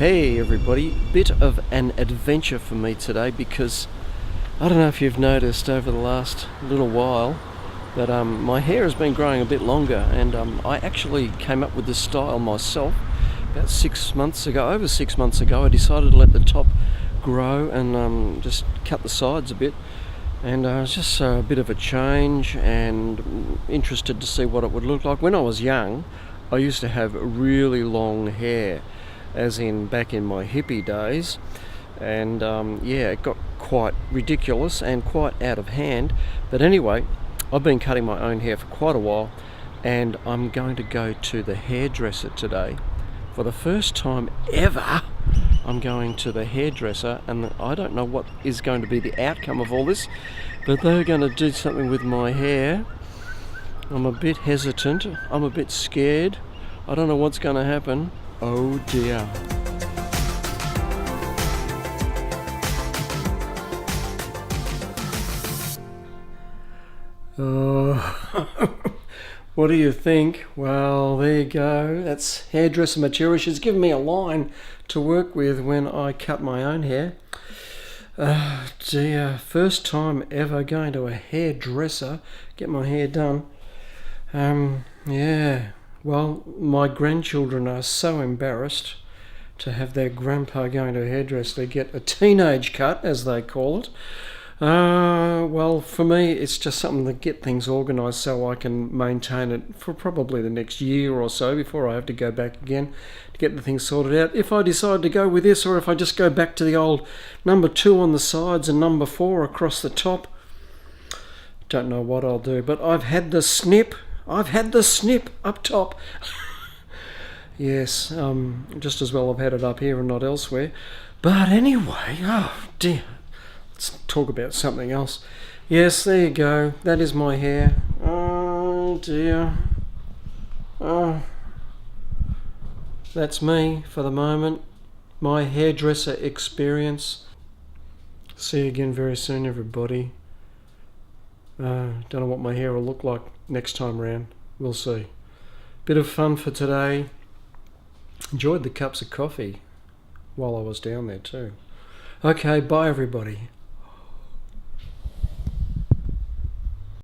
Hey everybody, bit of an adventure for me today because I don't know if you've noticed over the last little while that my hair has been growing a bit longer, and I actually came up with this style myself about 6 months ago. Over 6 months ago I decided to let the top grow and just cut the sides a bit, and it was just a bit of a change and interested to see what it would look like. When I was young I used to have really long hair, as in back in my hippie days, and yeah, it got quite ridiculous and quite out of hand. But anyway, I've been cutting my own hair for quite a while, and I'm going to go to the hairdresser today. For the first time ever, I'm going to the hairdresser, and I don't know what is going to be the outcome of all this, but they're going to do something with my hair. I'm a bit hesitant, I'm a bit scared, I don't know what's going to happen. Oh dear. Oh, what do you think? Well, there you go. That's hairdresser material. She's given me a line to work with when I cut my own hair. Oh dear. First time ever going to a hairdresser, get my hair done. Yeah. Well, my grandchildren are so embarrassed to have their grandpa going to a hairdresser to get a teenage cut, as they call it. Well, for me, it's just something to get things organised so I can maintain it for probably the next year or so before I have to go back again to get the things sorted out. If I decide to go with this, or if I just go back to the old number 2 on the sides and number 4 across the top, don't know what I'll do. But I've had the snip up top. Yes, just as well I've had it up here and not elsewhere. But anyway, oh dear. Let's talk about something else. Yes, there you go. That is my hair. Oh dear. Oh, that's me for the moment. My hairdresser experience. See you again very soon, everybody. Don't know what my hair will look like next time round. We'll see. Bit of fun for today. Enjoyed the cups of coffee while I was down there too. Okay, bye everybody.